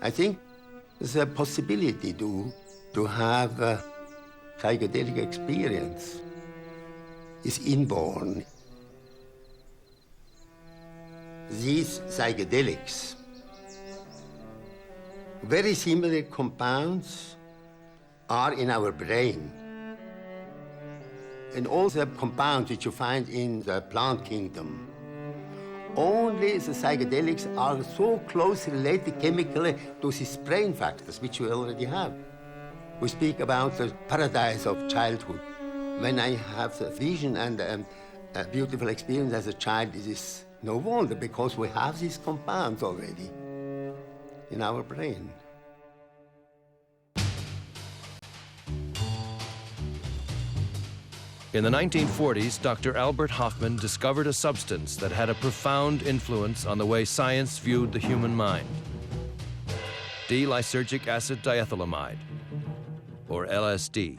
I think there's a possibility to have a psychedelic experience. It's inborn. These psychedelics, very similar compounds are in our brain. And all the compounds which you find in the plant kingdom, only the psychedelics are so closely related chemically to these brain factors, which we already have. We speak about the paradise of childhood. When I have the vision and a beautiful experience as a child, it is no wonder, because we have these compounds already in our brain. In the 1940s, Dr. Albert Hofmann discovered a substance that had a profound influence on the way science viewed the human mind. D-lysergic acid diethylamide, or LSD.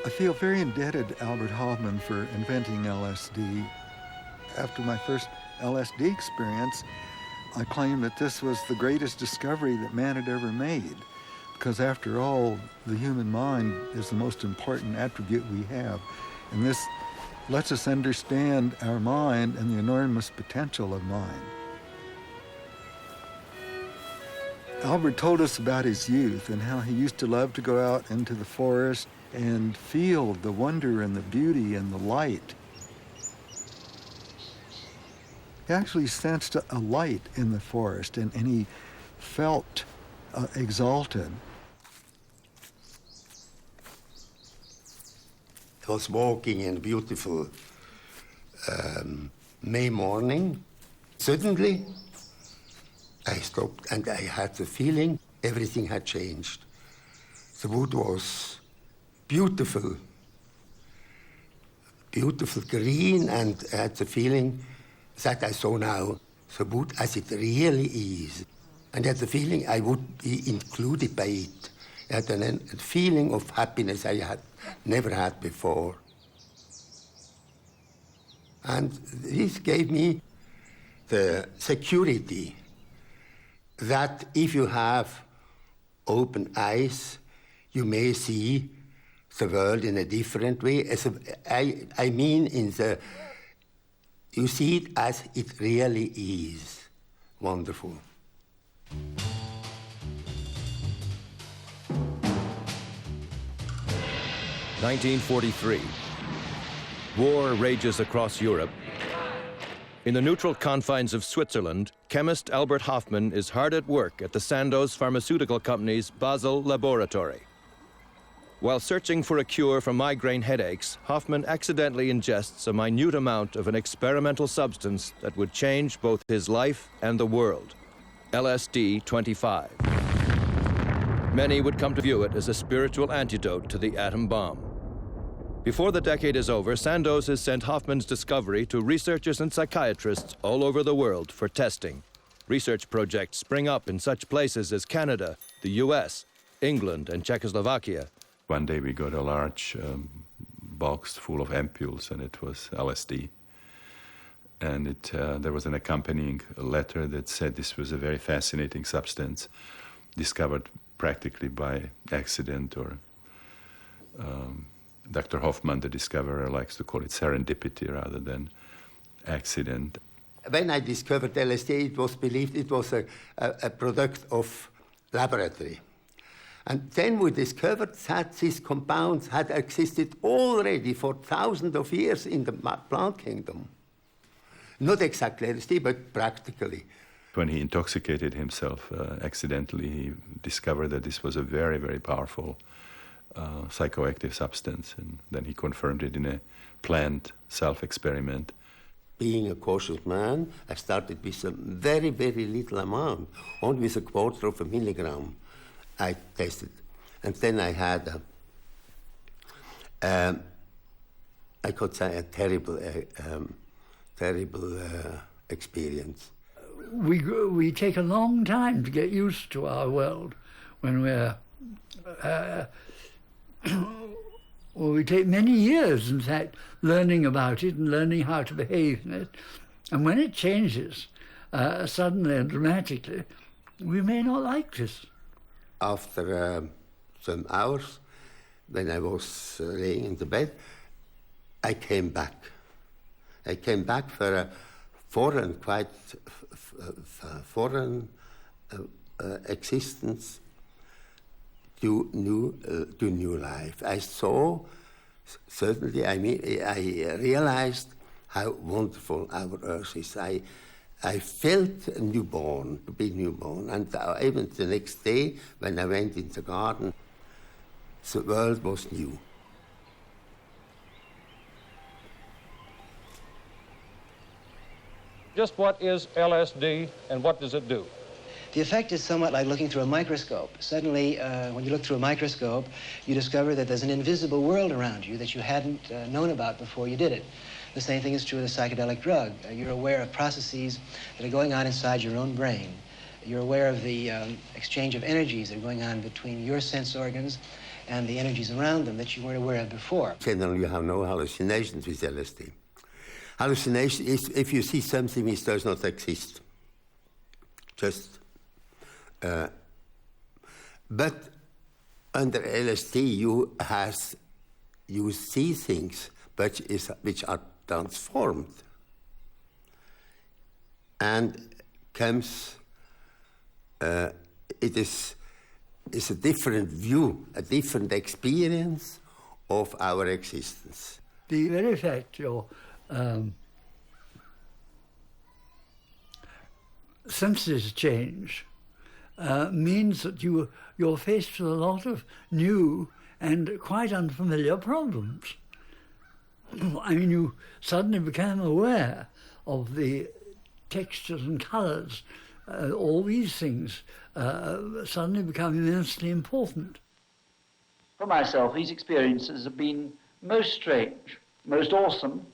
I feel very indebted to Albert Hofmann for inventing LSD. After my first LSD experience, I claimed that this was the greatest discovery that man had ever made, because after all, the human mind is the most important attribute we have, and this lets us understand our mind and the enormous potential of mind. Albert told us about his youth and how he used to love to go out into the forest and feel the wonder and the beauty and the light. He actually sensed a light in the forest, and he felt exalted. I was walking in a beautiful May morning. Suddenly, I stopped and I had the feeling everything had changed. The wood was beautiful, beautiful green, and I had the feeling that I saw now the wood as it really is. And I had the feeling I would be included by it. I had a feeling of happiness I had never had before. And this gave me the security that if you have open eyes, you may see the world in a different way. I mean, you see it as it really is. Wonderful. 1943. War rages across Europe. In the neutral confines of Switzerland, chemist Albert Hofmann is hard at work at the Sandoz Pharmaceutical Company's Basel laboratory. While searching for a cure for migraine headaches, Hofmann accidentally ingests a minute amount of an experimental substance that would change both his life and the world, L.S.D. 25. Many would come to view it as a spiritual antidote to the atom bomb. Before the decade is over, Sandoz has sent Hofmann's discovery to researchers and psychiatrists all over the world for testing. Research projects spring up in such places as Canada, the US, England, and Czechoslovakia. One day we got a large box full of ampules, and it was LSD. And there was an accompanying letter that said this was a very fascinating substance, discovered practically by accident, or Dr. Hofmann, the discoverer, likes to call it serendipity rather than accident. When I discovered LSD, it was believed it was a product of laboratory. And then we discovered that these compounds had existed already for thousands of years in the plant kingdom. Not exactly LSD, but practically. When he intoxicated himself accidentally, he discovered that this was a very, very powerful psychoactive substance, and then he confirmed it in a planned self-experiment. being a cautious man, I started with a very, very little amount, only with a quarter of a milligram I tested. And then I had, I could say, a terrible experience. We take a long time to get used to our world when we're... well, we take many years, in fact, learning about it and learning how to behave in it. And when it changes suddenly and dramatically, we may not like this. After some hours, when I was laying in the bed, I came back. I came back for a foreign, quite foreign existence to new life. I saw, certainly, I realized how wonderful our Earth is. I felt newborn, to be newborn, and even the next day, when I went in the garden, the world was new. Just what is LSD and what does it do? The effect is somewhat like looking through a microscope. Suddenly, when you look through a microscope, you discover that there's an invisible world around you that you hadn't known about before you did it. The same thing is true with a psychedelic drug. You're aware of processes that are going on inside your own brain. You're aware of the exchange of energies that are going on between your sense organs and the energies around them that you weren't aware of before. Generally, you have no hallucinations with LSD. Hallucination is if you see something which does not exist. Just... but under LSD, you see things which are transformed, and comes. It is a different view, a different experience of our existence. The very fact your senses change means that you're faced with a lot of new and quite unfamiliar problems. I mean, you suddenly become aware of the textures and colours. All these things suddenly become immensely important. For myself, these experiences have been most strange, most awesome,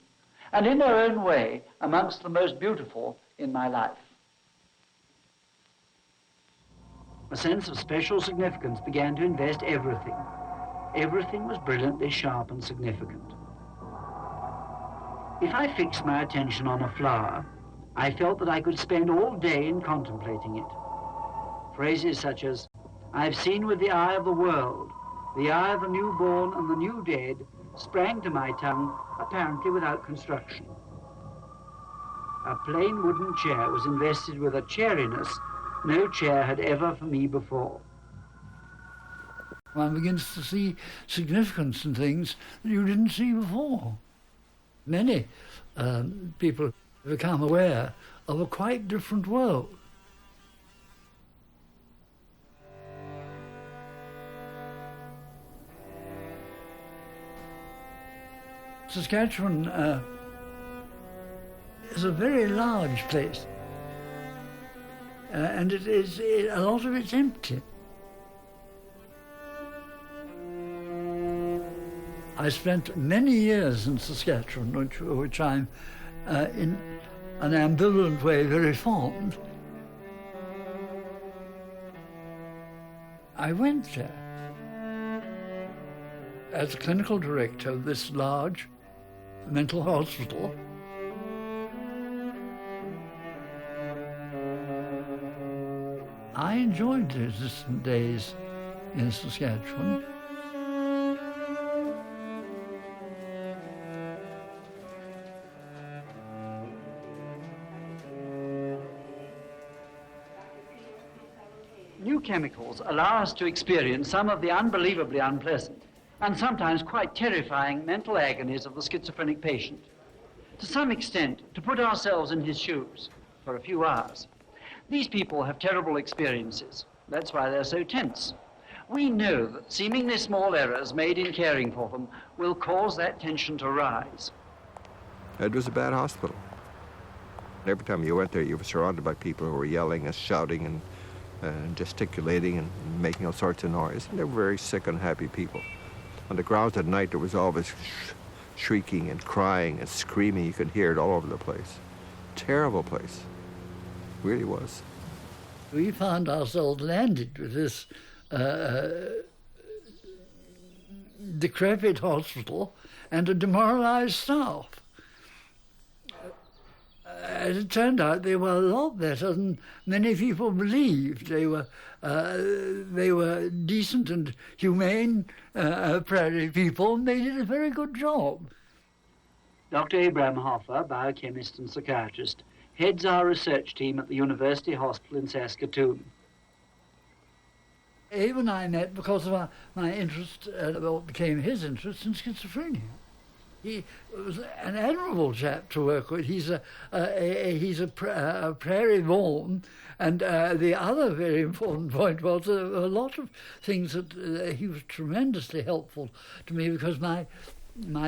and in their own way, amongst the most beautiful in my life. A sense of special significance began to invest everything. Everything was brilliantly sharp and significant. If I fixed my attention on a flower, I felt that I could spend all day in contemplating it. Phrases such as, "I've seen with the eye of the world," "the eye of the newborn and the new dead," sprang to my tongue, apparently without construction. A plain wooden chair was invested with a chairiness no chair had ever for me before. One begins to see significance in things that you didn't see before. Many people become aware of a quite different world. Saskatchewan is a very large place, and a lot of it's empty. I spent many years in Saskatchewan, which I'm in an ambivalent way very fond. I went there as clinical director of this large mental hospital. I enjoyed the distant days in Saskatchewan. New chemicals allow us to experience some of the unbelievably unpleasant and sometimes quite terrifying mental agonies of the schizophrenic patient. To some extent, to put ourselves in his shoes for a few hours. These people have terrible experiences. That's why they're so tense. We know that seemingly small errors made in caring for them will cause that tension to rise. It was a bad hospital. Every time you went there, you were surrounded by people who were yelling and shouting and gesticulating and making all sorts of noise. And they were very sick, unhappy people. On the grounds at night, there was always shrieking and crying and screaming. You could hear it all over the place. Terrible place. It really was. We found ourselves landed with this decrepit hospital and a demoralized staff. As it turned out, they were a lot better than many people believed. They were decent and humane prairie people, and they did a very good job. Dr. Abraham Hoffer, biochemist and psychiatrist, heads our research team at the University Hospital in Saskatoon. Abe and I met because of my interest, what became his interest in schizophrenia. He was an admirable chap to work with. He's a prairie born, and the other very important point was a lot of things that he was tremendously helpful to me, because my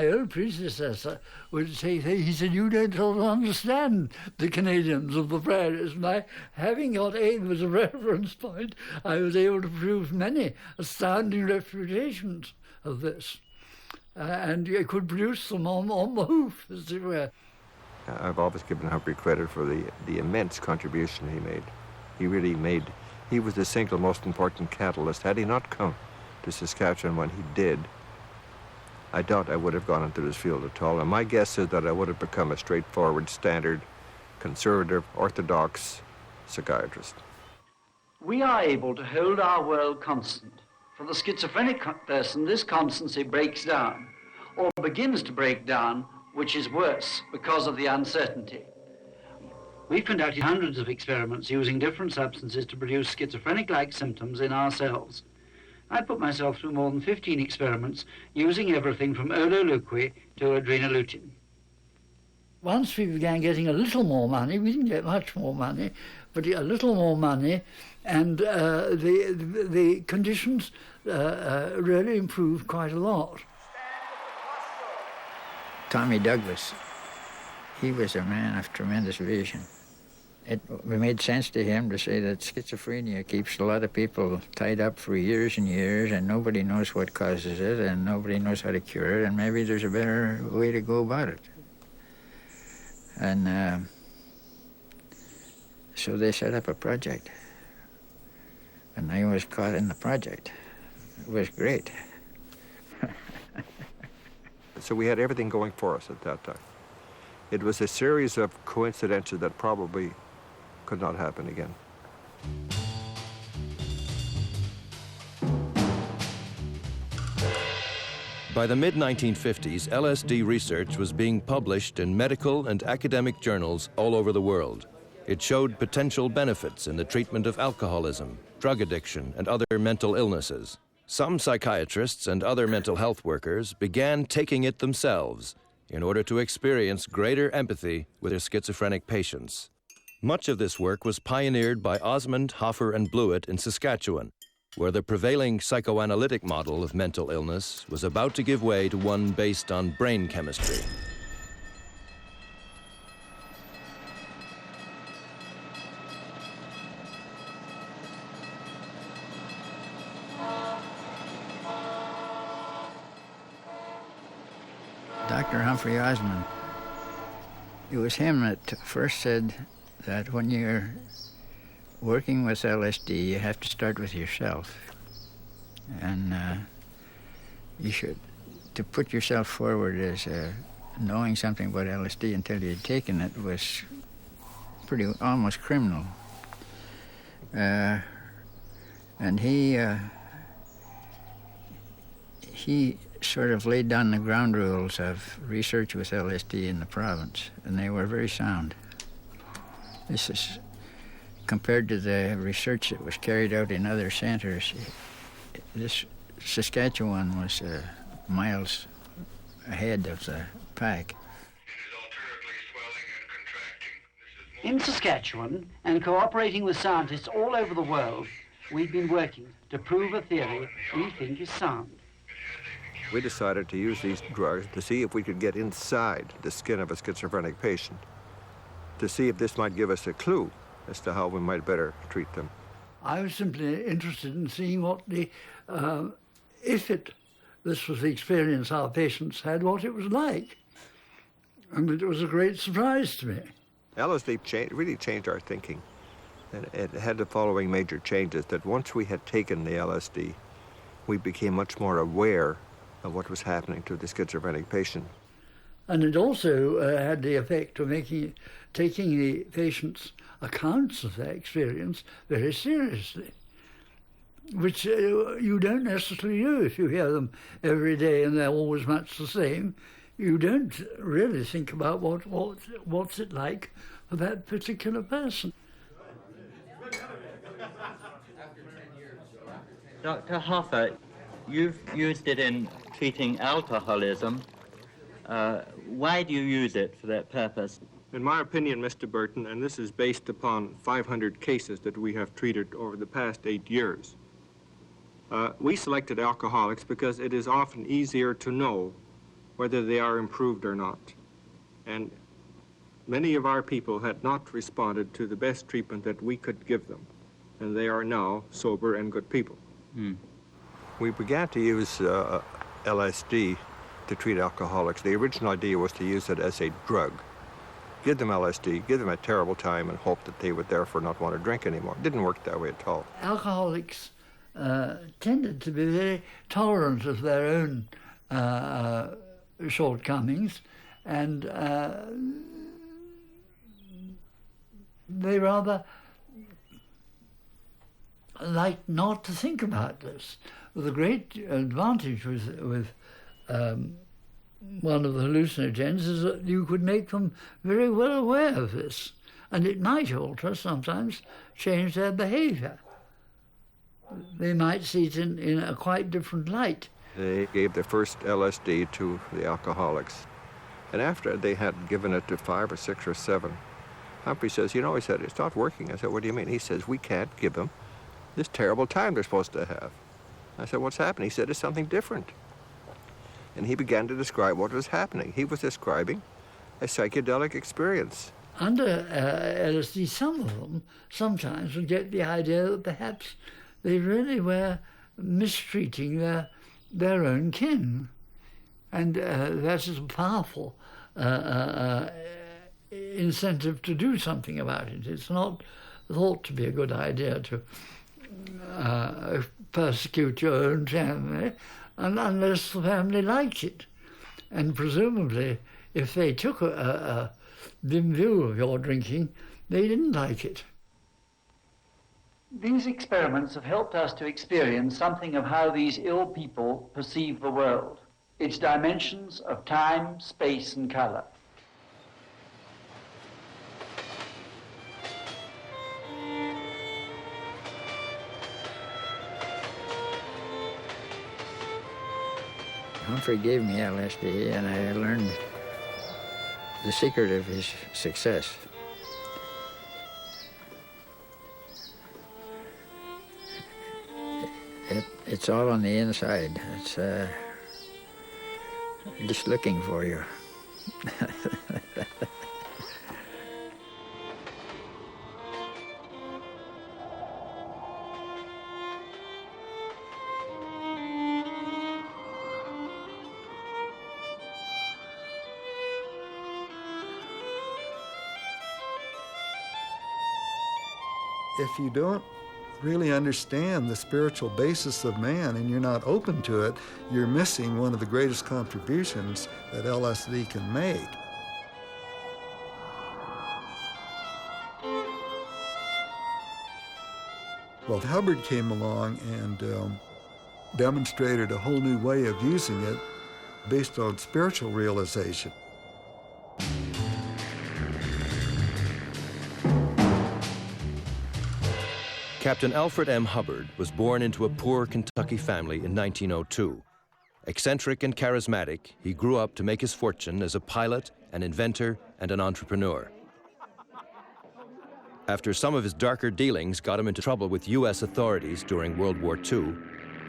old predecessor would say, he said, "You don't understand the Canadians of the prairies." And having got Abe as a reference point, I was able to produce many astounding refutations of this. And you could produce them on the hoof, as it were. I've always given Humphrey credit for the immense contribution he made. He was the single most important catalyst. Had he not come to Saskatchewan when he did, I doubt I would have gone into this field at all. And my guess is that I would have become a straightforward, standard, conservative, orthodox psychiatrist. We are able to hold our world constant. For the schizophrenic person, this constancy breaks down, or begins to break down, which is worse because of the uncertainty. We've conducted hundreds of experiments using different substances to produce schizophrenic-like symptoms in ourselves. I put myself through more than 15 experiments using everything from ololuqui to adrenolutin. Once we began getting a little more money, we didn't get much more money, but a little more money, and the conditions really improved quite a lot. Tommy Douglas, he was a man of tremendous vision. It made sense to him to say that schizophrenia keeps a lot of people tied up for years and years, and nobody knows what causes it, and nobody knows how to cure it, and maybe there's a better way to go about it. And so they set up a project, and I was caught in the project. It was great. So we had everything going for us at that time. It was a series of coincidences that probably could not happen again. By the mid-1950s, LSD research was being published in medical and academic journals all over the world. It showed potential benefits in the treatment of alcoholism, drug addiction, and other mental illnesses. Some psychiatrists and other mental health workers began taking it themselves in order to experience greater empathy with their schizophrenic patients. Much of this work was pioneered by Osmond, Hoffer, and Blewett in Saskatchewan, where the prevailing psychoanalytic model of mental illness was about to give way to one based on brain chemistry. Dr. Humphrey Osmond, it was him that first said that when you're working with LSD, you have to start with yourself. And you should, to put yourself forward as knowing something about LSD until you'd taken it was almost criminal. And he sort of laid down the ground rules of research with LSD in the province, and they were very sound. This is compared to the research that was carried out in other centers. This Saskatchewan was miles ahead of the pack. In Saskatchewan, and cooperating with scientists all over the world, we've been working to prove a theory we think is sound. We decided to use these drugs to see if we could get inside the skin of a schizophrenic patient to see if this might give us a clue as to how we might better treat them. I was simply interested in seeing what the, this was the experience our patients had, what it was like. And it was a great surprise to me. LSD really changed our thinking. And it had the following major changes, that once we had taken the LSD, we became much more aware of what was happening to the schizophrenic patient. And it also had the effect of taking the patient's accounts of their experience very seriously, which you don't necessarily do if you hear them every day and they're always much the same. You don't really think about what's it like for that particular person. Dr. Hoffer, you've used it in treating alcoholism. Why do you use it for that purpose? In my opinion, Mr. Burton, and this is based upon 500 cases that we have treated over the past 8 years, we selected alcoholics because it is often easier to know whether they are improved or not. And many of our people had not responded to the best treatment that we could give them, and they are now sober and good people. We began to use LSD to treat alcoholics. The original idea was to use it as a drug. Give them LSD, give them a terrible time, and hope that they would therefore not want to drink anymore. It didn't work that way at all. Alcoholics tended to be very tolerant of their own shortcomings, and they rather like not to think about this. The great advantage with one of the hallucinogens is that you could make them very well aware of this, and it might alter, sometimes change their behavior. They might see it in a quite different light. They gave the first LSD to the alcoholics, and after they had given it to 5 or 6 or 7, Humphrey says, you know, he said, it's not working. I said, what do you mean? He says, we can't give them this terrible time they're supposed to have. I said, what's happening? He said, it's something different. And he began to describe what was happening. He was describing a psychedelic experience. Under LSD, some of them sometimes would get the idea that perhaps they really were mistreating their own kin. And that is a powerful incentive to do something about it. It's not thought to be a good idea to persecute your own family, unless the family liked it. And presumably, if they took a dim view of your drinking, they didn't like it. These experiments have helped us to experience something of how these ill people perceive the world, its dimensions of time, space, and color. Humphrey gave me LSD, and I learned the secret of his success. It's all on the inside. It's just looking for you. If you don't really understand the spiritual basis of man and you're not open to it, you're missing one of the greatest contributions that LSD can make. Well, Hubbard came along and demonstrated a whole new way of using it based on spiritual realization. Captain Alfred M. Hubbard was born into a poor Kentucky family in 1902. Eccentric and charismatic, he grew up to make his fortune as a pilot, an inventor, and an entrepreneur. After some of his darker dealings got him into trouble with U.S. authorities during World War II,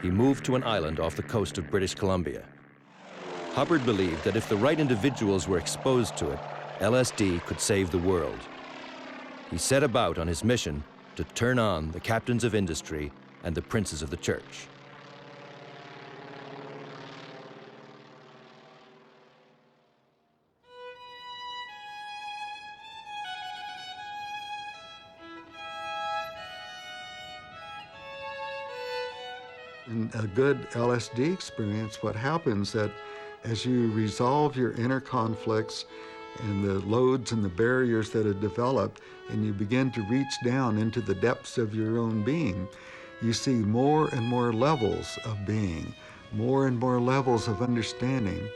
he moved to an island off the coast of British Columbia. Hubbard believed that if the right individuals were exposed to it, LSD could save the world. he set about on his mission to turn on the captains of industry and the princes of the church. In a good LSD experience, what happens that as you resolve your inner conflicts and the loads and the barriers that have developed, and you begin to reach down into the depths of your own being, you see more and more levels of being, more and more levels of understanding.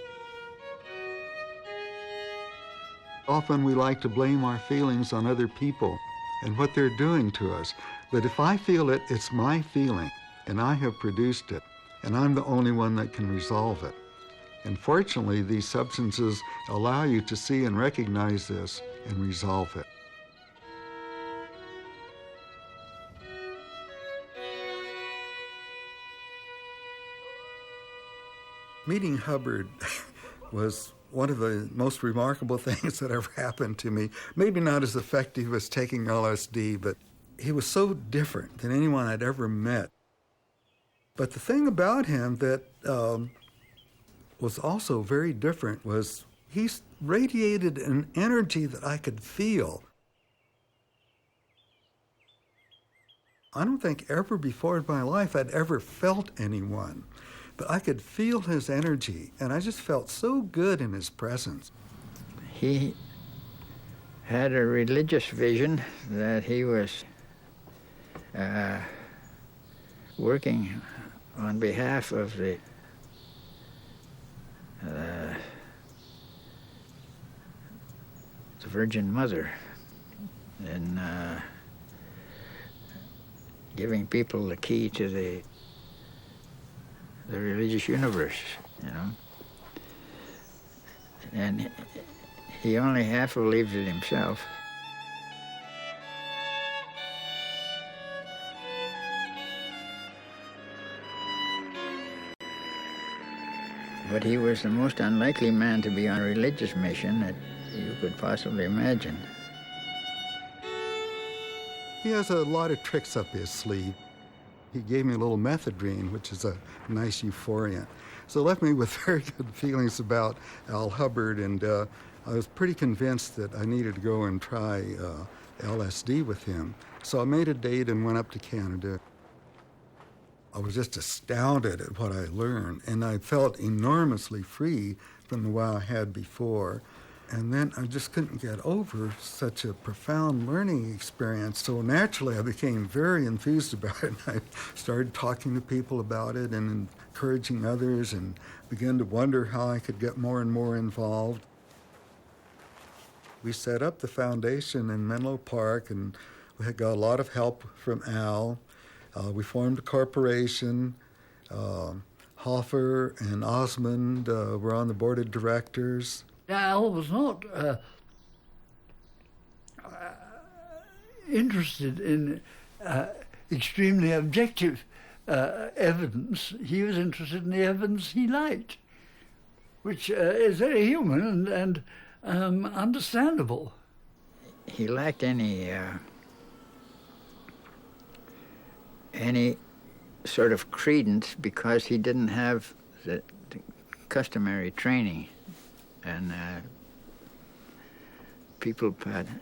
Often we like to blame our feelings on other people and what they're doing to us. But if I feel it, it's my feeling, and I have produced it, and I'm the only one that can resolve it. And fortunately, these substances allow you to see and recognize this and resolve it. Meeting Hubbard was one of the most remarkable things that ever happened to me. Maybe not as effective as taking LSD, but he was so different than anyone I'd ever met. But the thing about him that was also very different was he radiated an energy that I could feel. I don't think ever before in my life I'd ever felt anyone, but I could feel his energy, and I just felt so good in his presence. He had a religious vision that he was working on behalf of the Virgin Mother and giving people the key to the religious universe, you know. And he only half believed it himself. But he was the most unlikely man to be on a religious mission that you could possibly imagine. He has a lot of tricks up his sleeve. He gave me a little methadone, which is a nice euphoriant. So it left me with very good feelings about Al Hubbard, and I was pretty convinced that I needed to go and try LSD with him. So I made a date and went up to Canada. I was just astounded at what I learned, and I felt enormously free from the way I had before. And then I just couldn't get over such a profound learning experience. So naturally, I became very enthused about it. I started talking to people about it and encouraging others, and began to wonder how I could get more and more involved. We set up the foundation in Menlo Park, and we had got a lot of help from Al. We formed a corporation. Hoffer and Osmond were on the board of directors. Al was not interested in extremely objective evidence. He was interested in the evidence he liked, which is very human and understandable. He lacked any sort of credence because he didn't have the customary training. And people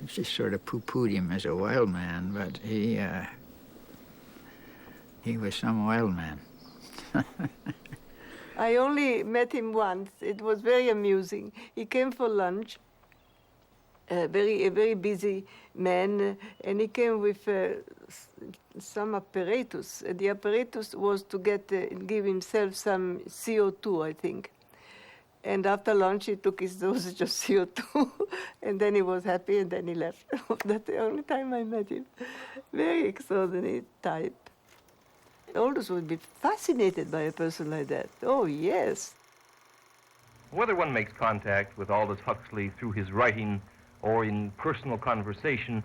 just sort of poo-pooed him as a wild man, but he was some wild man. I only met him once. It was very amusing. He came for lunch, a very busy man, and he came with some apparatus. The apparatus was to give himself some CO2, I think. And after lunch, he took his dosage of CO2, and then he was happy, and then he left. That's the only time I met him. Very extraordinary type. Aldous would be fascinated by a person like that. Oh, yes. Whether one makes contact with Aldous Huxley through his writing or in personal conversation,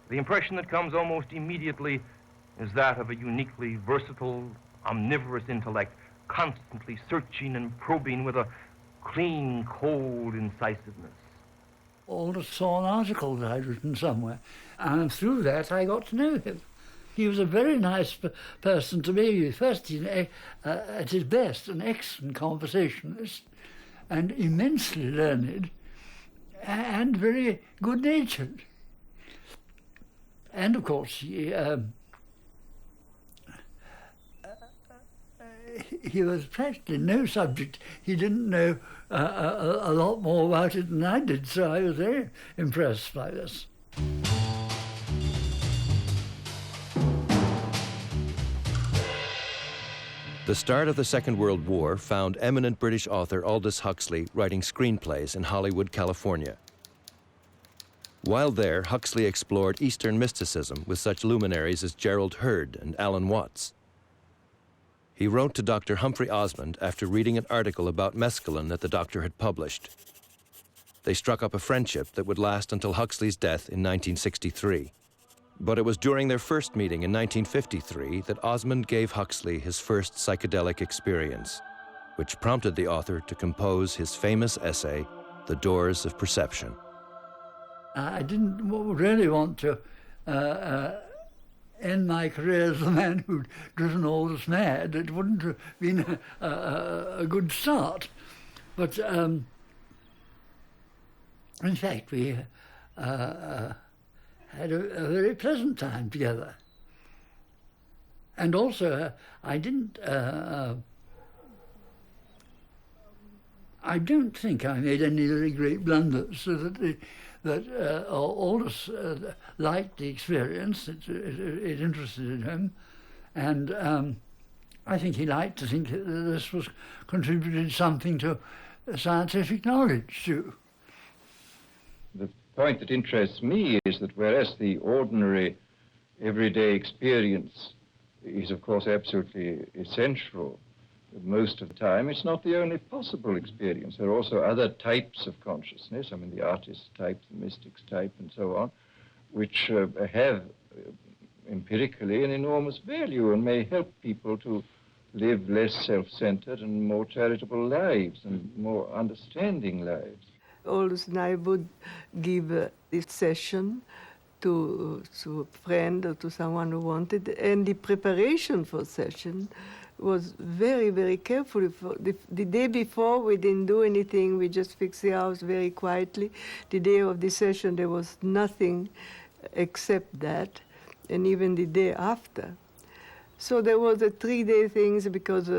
the impression that comes almost immediately is that of a uniquely versatile, omnivorous intellect, constantly searching and probing with a clean, cold incisiveness. Aldous saw an article that I'd written somewhere, and through that I got to know him. He was a very nice person to me. First, he's at his best, an excellent conversationalist, and immensely learned, and very good-natured. And of course, he was practically no subject. He didn't know a lot more about it than I did, so I was very impressed by this. The start of the Second World War found eminent British author Aldous Huxley writing screenplays in Hollywood, California. While there, Huxley explored Eastern mysticism with such luminaries as Gerald Heard and Alan Watts. He wrote to Dr. Humphrey Osmond after reading an article about mescaline that the doctor had published. They struck up a friendship that would last until Huxley's death in 1963. But it was during their first meeting in 1953 that Osmond gave Huxley his first psychedelic experience, which prompted the author to compose his famous essay, The Doors of Perception. I didn't really want to end my career as the man who'd driven Aldous mad. It wouldn't have been a good start. But in fact, we had a very pleasant time together. And also, I don't think I made any very great blunders, so that Aldous liked the experience, it interested him, and I think he liked to think that this was contributed something to scientific knowledge too. The point that interests me is that whereas the ordinary everyday experience is of course absolutely essential most of the time, it's not the only possible experience. There are also other types of consciousness, I mean the artist type, the mystics type and so on, which have empirically an enormous value and may help people to live less self-centered and more charitable lives and more understanding lives. Aldous and I would give this session to a friend or to someone who wanted, and the preparation for session was very, very careful. The day before, we didn't do anything. We just fixed the house very quietly. The day of the session, there was nothing except that, and even the day after. So there was a 3-day thing because,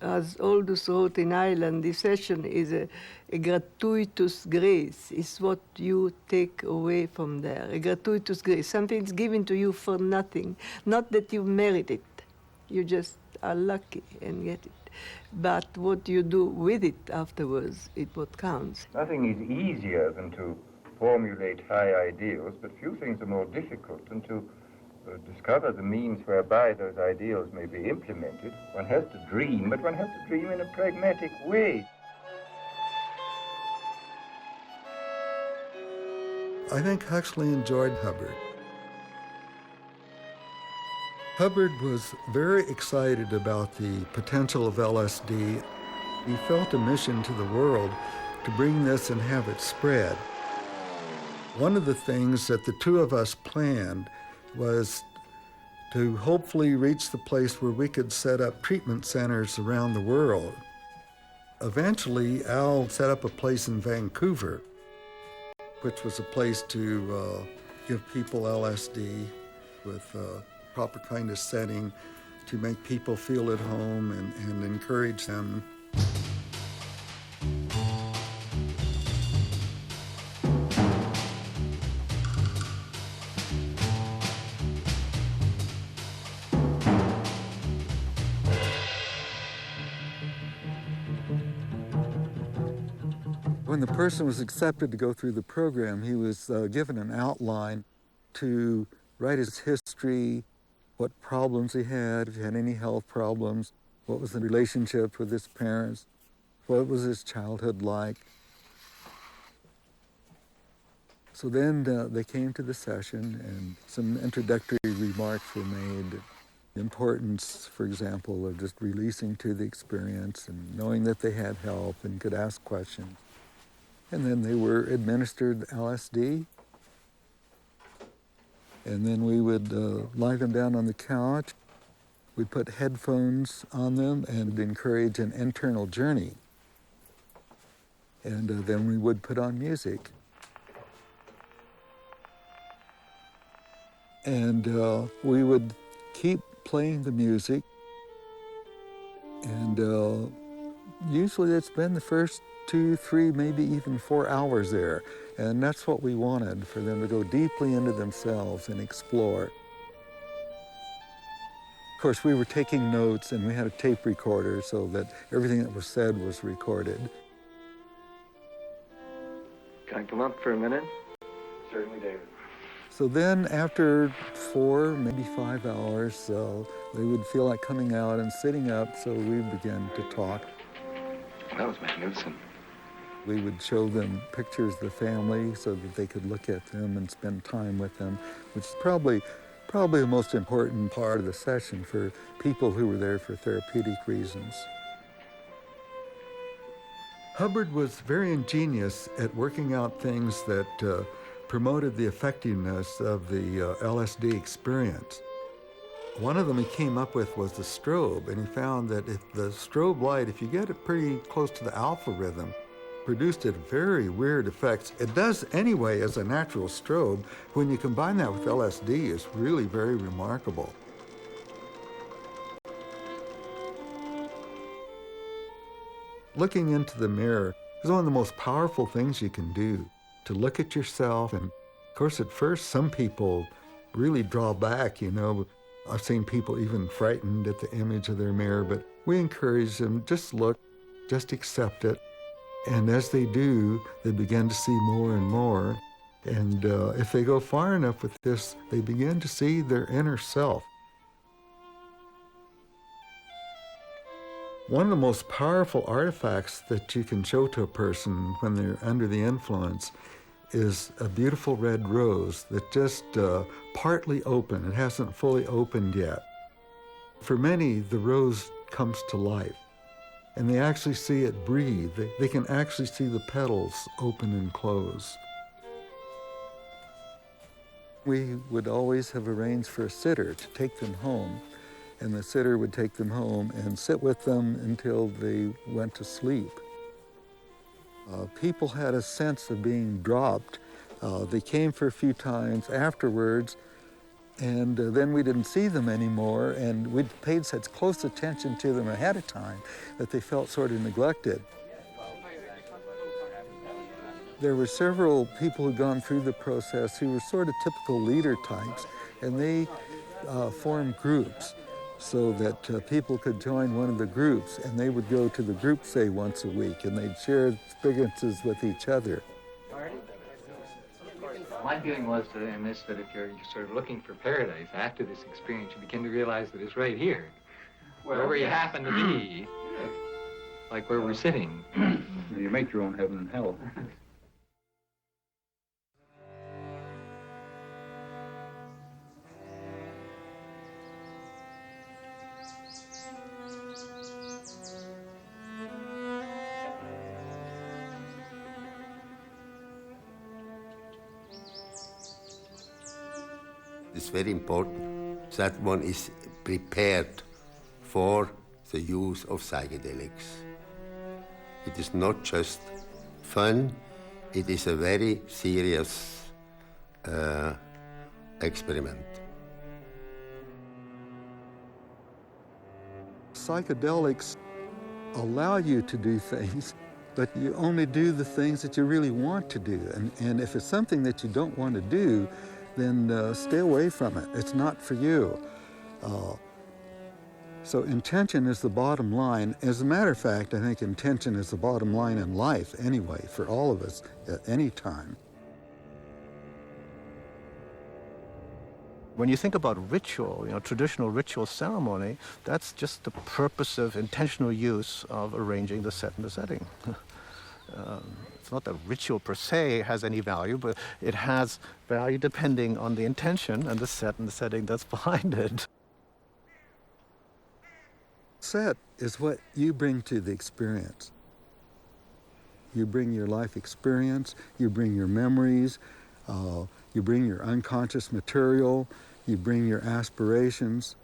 as Aldous wrote in Ireland, the session is a gratuitous grace. It's what you take away from there, a gratuitous grace. Something's given to you for nothing, not that you merit it. You just are lucky and get it. But what you do with it afterwards is what counts. Nothing is easier than to formulate high ideals, but few things are more difficult than to discover the means whereby those ideals may be implemented. One has to dream, but one has to dream in a pragmatic way. I think Huxley enjoyed Hubbard. Hubbard was very excited about the potential of LSD. He felt a mission to the world to bring this and have it spread. One of the things that the two of us planned was to hopefully reach the place where we could set up treatment centers around the world. Eventually, Al set up a place in Vancouver, which was a place to give people LSD with a proper kind of setting to make people feel at home and encourage them. When the person was accepted to go through the program, he was given an outline to write his history, what problems he had, if he had any health problems, what was the relationship with his parents, what was his childhood like. So then they came to the session and some introductory remarks were made. The importance, for example, of just releasing to the experience and knowing that they had help and could ask questions. and then they were administered LSD. And then we would lie them down on the couch. We'd put headphones on them and encourage an internal journey. And then we would put on music. And we would keep playing the music. And usually it's been the first 2, 3, maybe even 4 hours there. And that's what we wanted, for them to go deeply into themselves and explore. Of course, we were taking notes, and we had a tape recorder so that everything that was said was recorded. Can I come up for a minute? Certainly, David. So then after 4, maybe 5 hours, they would feel like coming out and sitting up, so we began to talk. That was magnificent. We would show them pictures of the family so that they could look at them and spend time with them, which is probably the most important part of the session for people who were there for therapeutic reasons. Hubbard was very ingenious at working out things that promoted the effectiveness of the LSD experience. One of them he came up with was the strobe, and he found that if the strobe light, if you get it pretty close to the alpha rhythm, produced a very weird effects. It does anyway as a natural strobe. When you combine that with LSD, it's really very remarkable. Looking into the mirror is one of the most powerful things you can do, to look at yourself. And of course, at first, some people really draw back, you know. I've seen people even frightened at the image of their mirror, but we encourage them, just look, just accept it. And as they do, they begin to see more and more. And if they go far enough with this, they begin to see their inner self. One of the most powerful artifacts that you can show to a person when they're under the influence is a beautiful red rose that just partly open. It hasn't fully opened yet. For many, the rose comes to life, and they actually see it breathe. They can actually see the petals open and close. We would always have arranged for a sitter to take them home, and the sitter would take them home and sit with them until they went to sleep. People had a sense of being dropped. They came for a few times afterwards, and then we didn't see them anymore, and we'd paid such close attention to them ahead of time that they felt sort of neglected. There were several people who'd gone through the process who were sort of typical leader types, and they formed groups so that people could join one of the groups, and they would go to the group, say, once a week, and they'd share experiences with each other. My feeling was in this that if you're sort of looking for paradise after this experience, you begin to realize that it's right here, wherever you happen to be, like where we're sitting. You make your own heaven and hell. It's very important that one is prepared for the use of psychedelics. It is not just fun, it is a very serious experiment. Psychedelics allow you to do things, but you only do the things that you really want to do. And if it's something that you don't want to do, then stay away from it. It's not for you. So intention is the bottom line. As a matter of fact, I think intention is the bottom line in life anyway, for all of us at any time. When you think about ritual, traditional ritual ceremony, that's just the purpose of intentional use of arranging the set and the setting. It's not that ritual per se has any value, but it has value depending on the intention and the set and the setting that's behind it. Set is what you bring to the experience. You bring your life experience, you bring your memories, you bring your unconscious material, you bring your aspirations.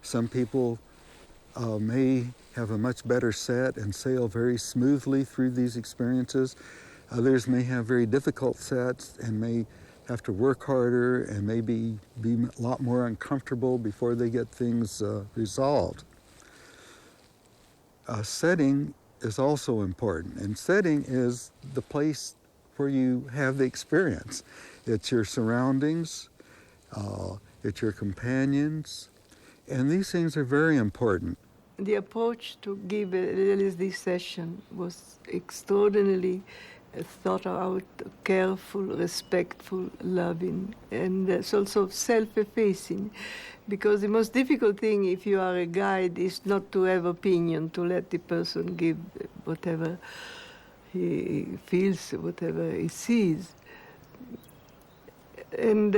Some people may have a much better set and sail very smoothly through these experiences. Others may have very difficult sets and may have to work harder and maybe be a lot more uncomfortable before they get things resolved. Setting is also important, and setting is the place where you have the experience. It's your surroundings, it's your companions, and these things are very important. The approach to give an L.S.D. session was extraordinarily thought out, careful, respectful, loving, and it's also self-effacing. Because the most difficult thing if you are a guide is not to have opinion, to let the person give whatever he feels, whatever he sees. And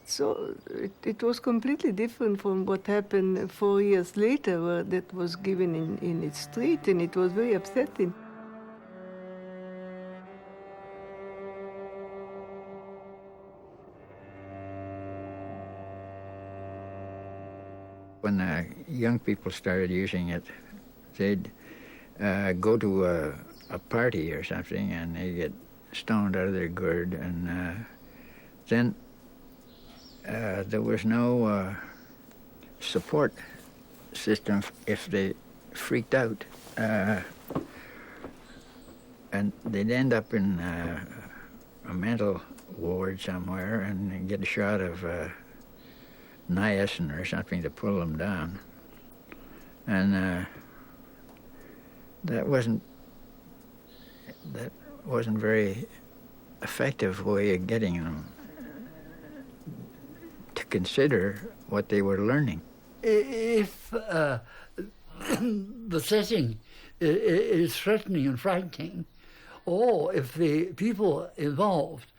so it was completely different from what happened 4 years later, where that was given in its street, and it was very upsetting. When young people started using it, they'd go to a party or something, and they get stoned out of their gourd, and then there was no support system if they freaked out, and they'd end up in a mental ward somewhere and get a shot of niacin or something to pull them down, and that wasn't very effective way of getting them to consider what they were learning. If the setting is threatening and frightening, or if the people involved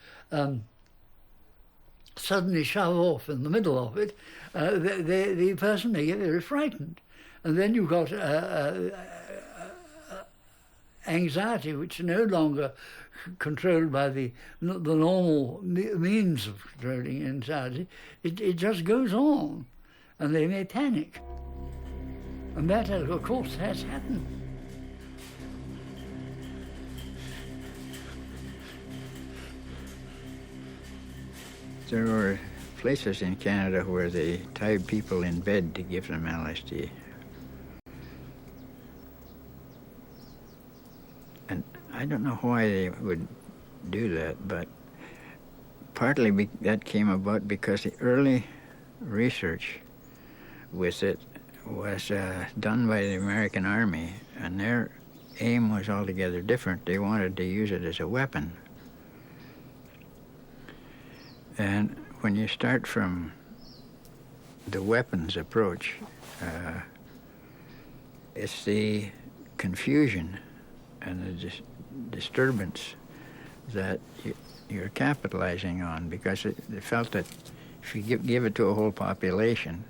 suddenly shove off in the middle of it, the person may get very frightened. And then you've got anxiety, which is no longer controlled by the normal means of controlling anxiety. It just goes on, and they may panic. And that, of course, has happened. There were places in Canada where they tied people in bed to give them LSD. And I don't know why they would do that, but partly that came about because the early research with it was done by the American Army, and their aim was altogether different. They wanted to use it as a weapon. And when you start from the weapons approach, it's the confusion and the disturbance that you're capitalizing on, because they felt that if you give it to a whole population,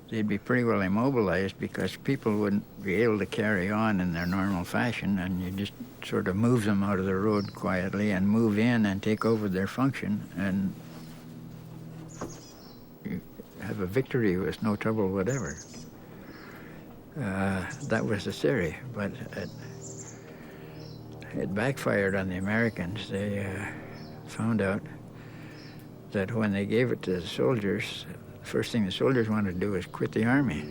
they'd be pretty well immobilized because people wouldn't be able to carry on in their normal fashion, and you just sort of move them out of the road quietly and move in and take over their function, and you have a victory with no trouble whatever. That was the theory, but it backfired on the Americans. They found out that when they gave it to the soldiers, the first thing the soldiers wanted to do was quit the army.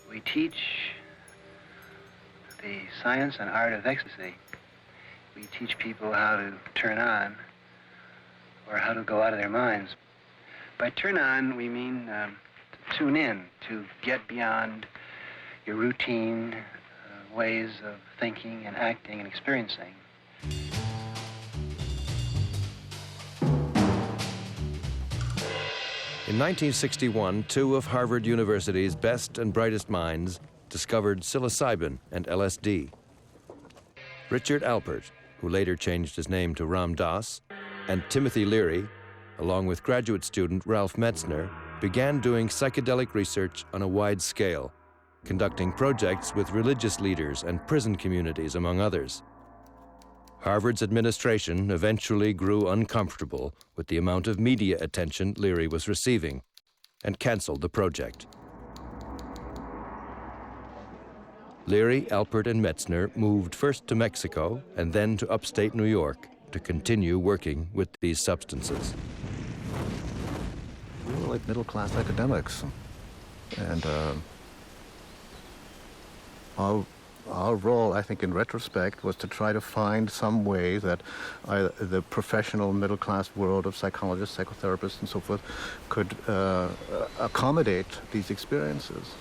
We teach the science and art of ecstasy. We teach people how to turn on or how to go out of their minds. By turn on, we mean to tune in, to get beyond your routine ways of thinking and acting and experiencing. In 1961, two of Harvard University's best and brightest minds discovered psilocybin and L.S.D. Richard Alpert, who later changed his name to Ram Dass, and Timothy Leary, along with graduate student Ralph Metzner, began doing psychedelic research on a wide scale, conducting projects with religious leaders and prison communities, among others. Harvard's administration eventually grew uncomfortable with the amount of media attention Leary was receiving and canceled the project. Leary, Alpert, and Metzner moved first to Mexico and then to upstate New York to continue working with these substances. We were like middle-class academics, and our role, I think, in retrospect, was to try to find some way that the professional middle-class world of psychologists, psychotherapists, and so forth could accommodate these experiences.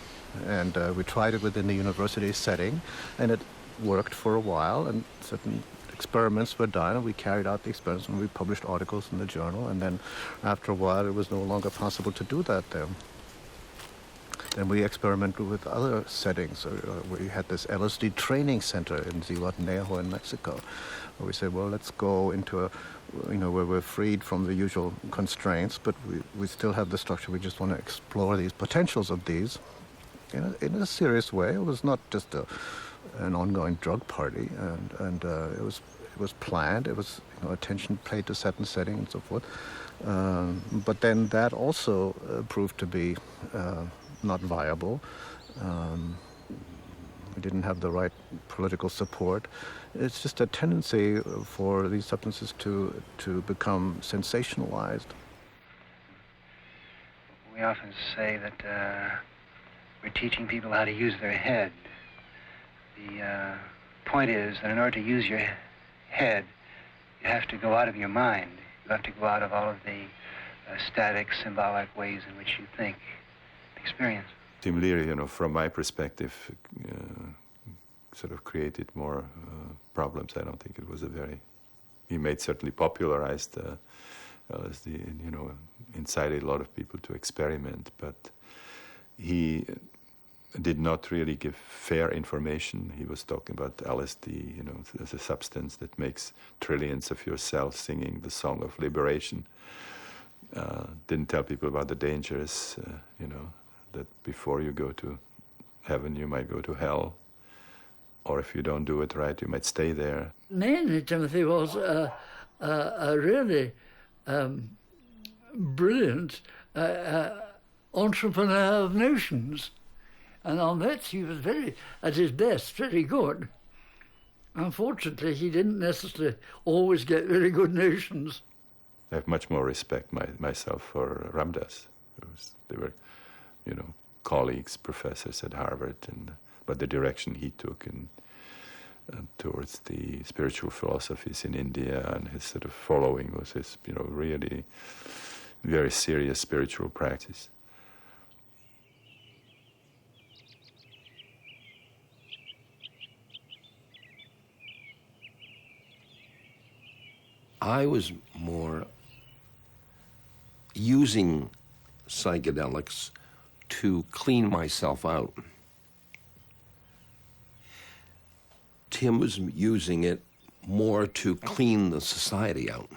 And we tried it within the university setting, and it worked for a while, and certain experiments were done, and we carried out the experiments, and we published articles in the journal, and then after a while it was no longer possible to do that there. Then we experimented with other settings. We had this L.S.D. training center in Zihuatanejo in Mexico, where we said, well, let's go into where we're freed from the usual constraints, but we still have the structure. We just want to explore these potentials of these in a serious way. It was not just an ongoing drug party, and it was planned. It was attention paid to certain setting and so forth. But then that also proved to be not viable. We didn't have the right political support. It's just a tendency for these substances to become sensationalized. We often say that we're teaching people how to use their head. The point is that in order to use your head, you have to go out of your mind. You have to go out of all of the static, symbolic ways in which you think, experience. Tim Leary, from my perspective, sort of created more problems. I don't think it was he certainly popularized LSD, incited a lot of people to experiment, but he did not really give fair information. He was talking about LSD, as a substance that makes trillions of your cells singing the song of liberation. Didn't tell people about the dangers, that before you go to heaven, you might go to hell. Or if you don't do it right, you might stay there. Mainly, Timothy was a really brilliant entrepreneur of notions. And on that, he was at his best, very good. Unfortunately, he didn't necessarily always get very good notions. I have much more respect myself for Ramdas. They were, colleagues, professors at Harvard, but the direction he took towards the spiritual philosophies in India and his sort of following was his, really very serious spiritual practice. I was more using psychedelics to clean myself out. Tim was using it more to clean the society out.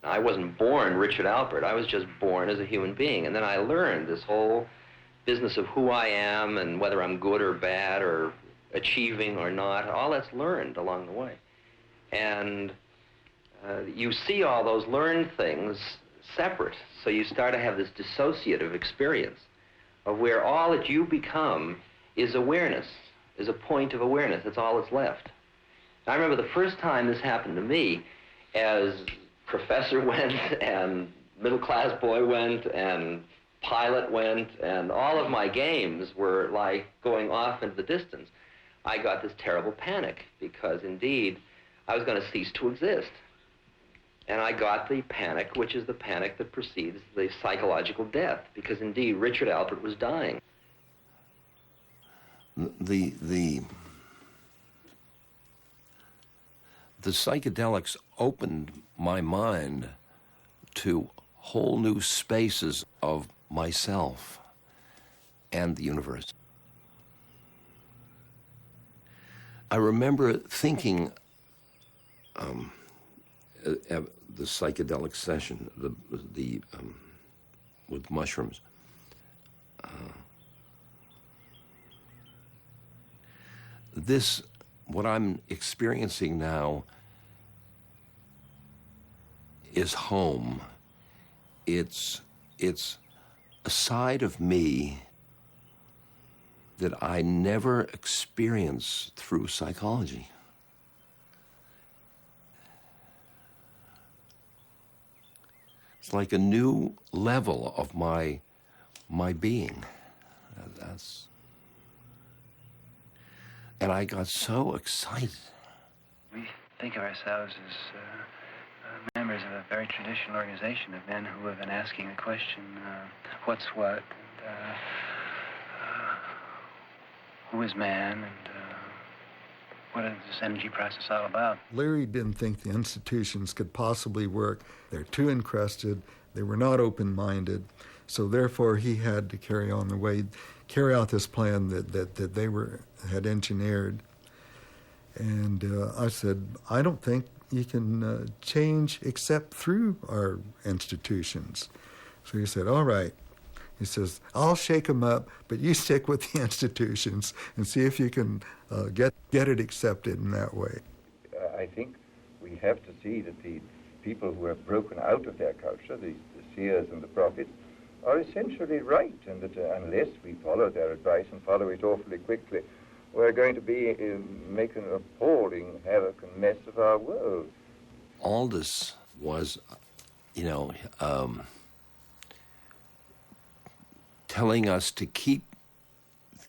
I wasn't born Richard Alpert. I was just born as a human being. And then I learned this whole business of who I am and whether I'm good or bad or achieving or not. All that's learned along the way. And you see all those learned things separate. So you start to have this dissociative experience of where all that you become is awareness, is a point of awareness. That's all that's left. I remember the first time this happened to me, as professor went and middle-class boy went and pilot went and all of my games were like going off into the distance. I got this terrible panic because indeed I was going to cease to exist. And I got the panic, which is the panic that precedes the psychological death, because indeed Richard Alpert was dying. The psychedelics opened my mind to whole new spaces of myself and the universe. I remember thinking at the psychedelic session, the with mushrooms. What I'm experiencing now is home. It's a side of me that I never experienced through psychology. It's like a new level of my being. And I got so excited. We think of ourselves as members of a very traditional organization of men who have been asking the question, what's what, and who is man, and what is this energy process all about? Leary didn't think the institutions could possibly work. They're too encrusted. They were not open-minded. So therefore, he had to carry out this plan that they had engineered. And I said, I don't think you can change except through our institutions. So he said, all right. He says, I'll shake them up, but you stick with the institutions and see if you can get it accepted in that way. I think we have to see that the people who have broken out of their culture, the seers and the prophets, are essentially right, and that unless we follow their advice and follow it awfully quickly, we're going to be making an appalling havoc and mess of our world. Aldous was, telling us to keep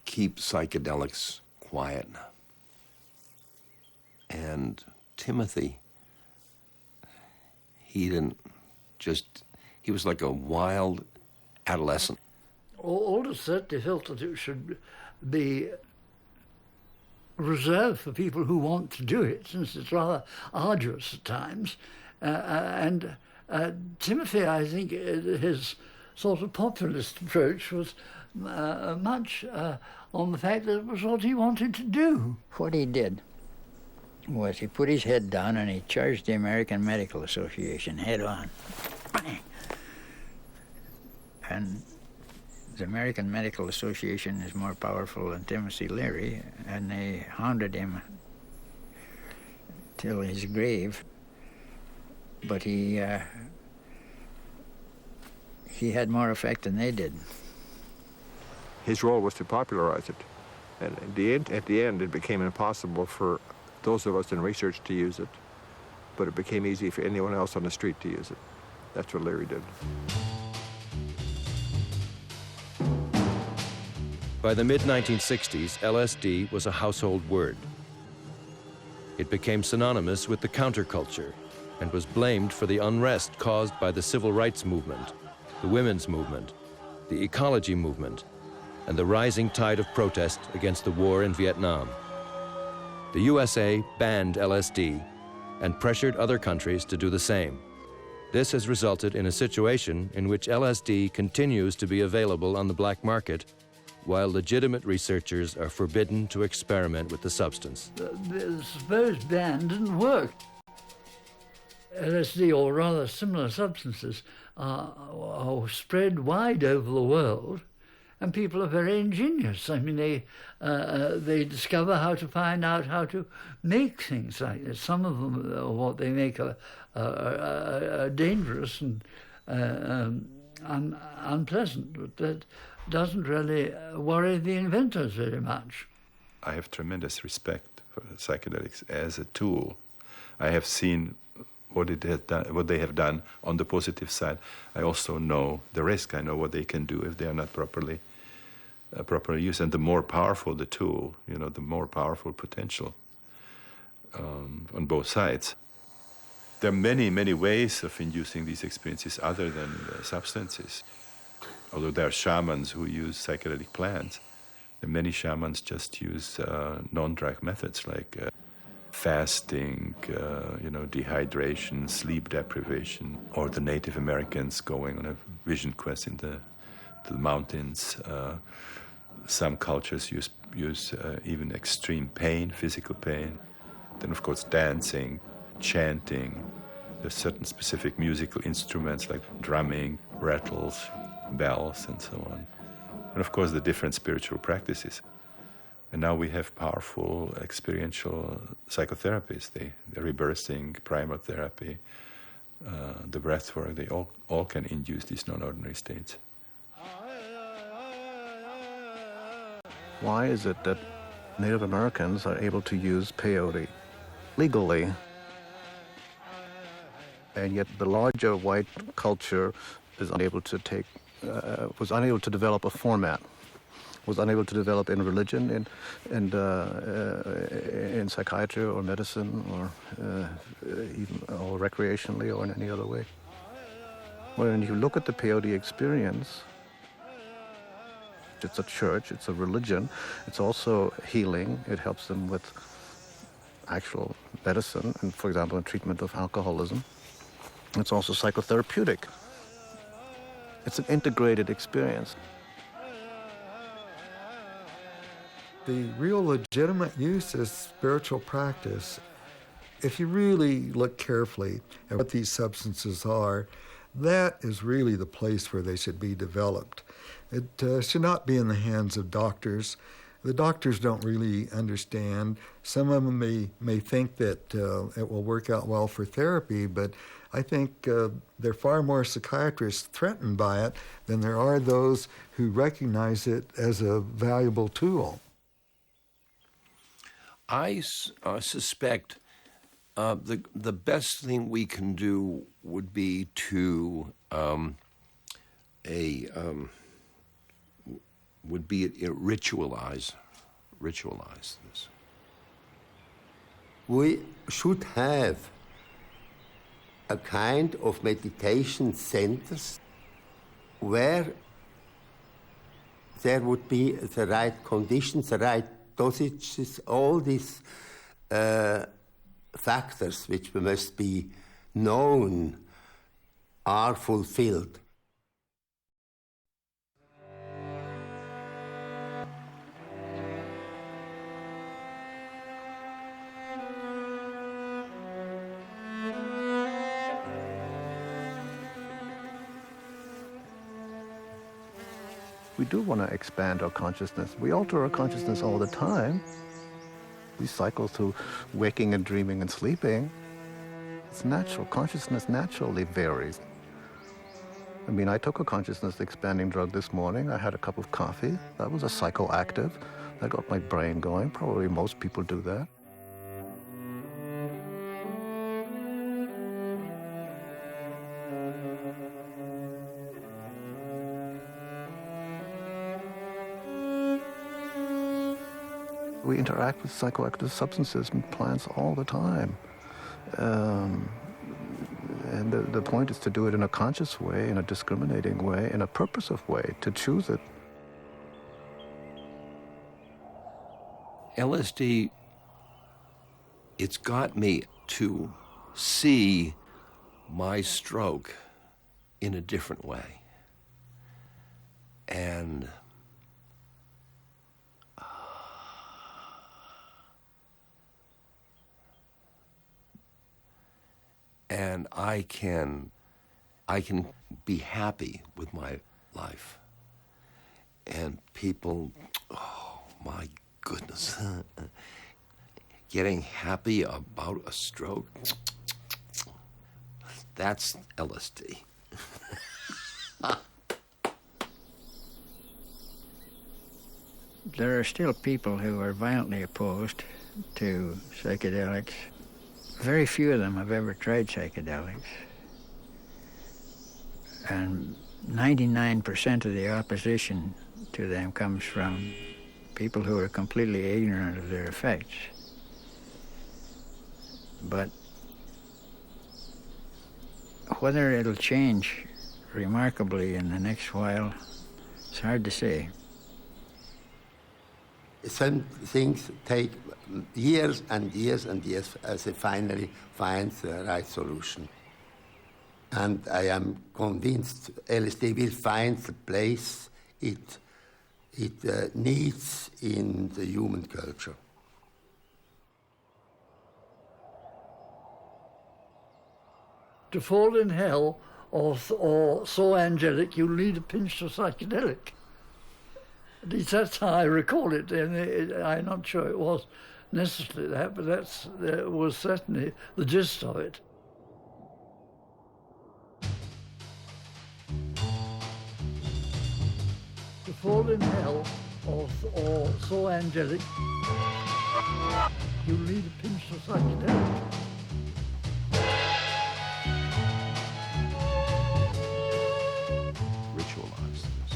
psychedelics quiet. And Timothy, he was like a wild adolescent. Aldous certainly felt that it should be reserved for people who want to do it, since it's rather arduous at times. And Timothy, I think, his sort of populist approach was much on the fact that it was what he wanted to do. What he did was he put his head down and he charged the American Medical Association head on. Bang! And the American Medical Association is more powerful than Timothy Leary, and they hounded him till his grave. But he had more effect than they did. His role was to popularize it. And at the end, it became impossible for those of us in research to use it, but it became easy for anyone else on the street to use it. That's what Leary did. By the mid-1960s, LSD was a household word. It became synonymous with the counterculture and was blamed for the unrest caused by the civil rights movement, the women's movement, the ecology movement, and the rising tide of protest against the war in Vietnam. The USA banned LSD and pressured other countries to do the same. This has resulted in a situation in which LSD continues to be available on the black market, while legitimate researchers are forbidden to experiment with the substance. The supposed ban didn't work. LSD, or rather similar substances, are spread wide over the world, and people are very ingenious. I mean, they discover how to find out how to make things like this. Some of them, what they make, are dangerous and unpleasant, but that doesn't really worry the inventors very much. I have tremendous respect for psychedelics as a tool. I have seen what they have done on the positive side. I also know the risk. I know what they can do if they are not properly used. And the more powerful the tool, the more powerful potential on both sides. There are many, many ways of inducing these experiences other than substances. Although there are shamans who use psychedelic plants, and many shamans just use non-drug methods like fasting, dehydration, sleep deprivation, or the Native Americans going on a vision quest to the mountains. Some cultures use even extreme pain, physical pain. Then, of course, dancing, chanting. There's certain specific musical instruments like drumming, rattles, bells and so on. And of course the different spiritual practices. And now we have powerful experiential psychotherapies, the rebirthing, primal therapy, the breath work, they all can induce these non-ordinary states. Why is it that Native Americans are able to use peyote legally, and yet the larger white culture is unable to was unable to develop a format, was unable to develop in religion, in psychiatry or medicine, or even or recreationally or in any other way? When you look at the peyote experience, it's a church, it's a religion, it's also healing. It helps them with actual medicine, and for example, in treatment of alcoholism. It's also psychotherapeutic. It's an integrated experience. The real legitimate use is spiritual practice. If you really look carefully at what these substances are, that is really the place where they should be developed. It should not be in the hands of doctors. The doctors don't really understand. Some of them may think that it will work out well for therapy, but I think there are far more psychiatrists threatened by it than there are those who recognize it as a valuable tool. I suspect the best thing we can do would be to ritualize this. We should have a kind of meditation centers where there would be the right conditions, the right dosages, all these factors which must be known are fulfilled. We do want to expand our consciousness. We alter our consciousness all the time. We cycle through waking and dreaming and sleeping. It's natural. Consciousness naturally varies. I mean, I took a consciousness expanding drug this morning. I had a cup of coffee. That was a psychoactive. That got my brain going. Probably most people do that. We interact with psychoactive substances and plants all the time. And the point is to do it in a conscious way, in a discriminating way, in a purposive way, to choose it. LSD, it's got me to see my stroke in a different way. And I can be happy with my life. And people, oh my goodness, getting happy about a stroke, that's LSD. There are still people who are violently opposed to psychedelics. Very few of them have ever tried psychedelics. And 99% of the opposition to them comes from people who are completely ignorant of their effects. But whether it'll change remarkably in the next while, it's hard to say. Some things take years and years and years as it finally finds the right solution. And I am convinced LSD will find the place it needs in the human culture. To fall in hell or so angelic you'll need a pinch of psychedelic. At least that's how I recall it, and I'm not sure it was necessarily that, but that was certainly the gist of it. To fall in hell or so angelic, you'll need a pinch of psychedelic. Ritualize this.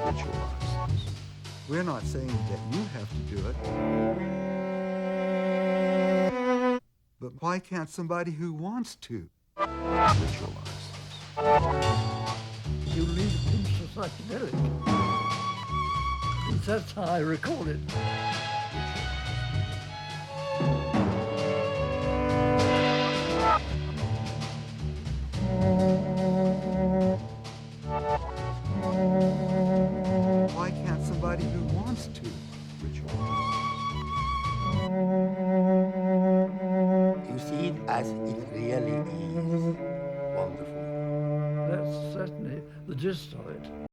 Ritualize this. We're not saying that you have to do it. But why can't somebody who wants to? Ritualize this. You'll need a pinch of psychedelic. At least that's how I recall it. Why can't somebody who wants to? You see it as it really is. Wonderful. That's certainly the gist of it.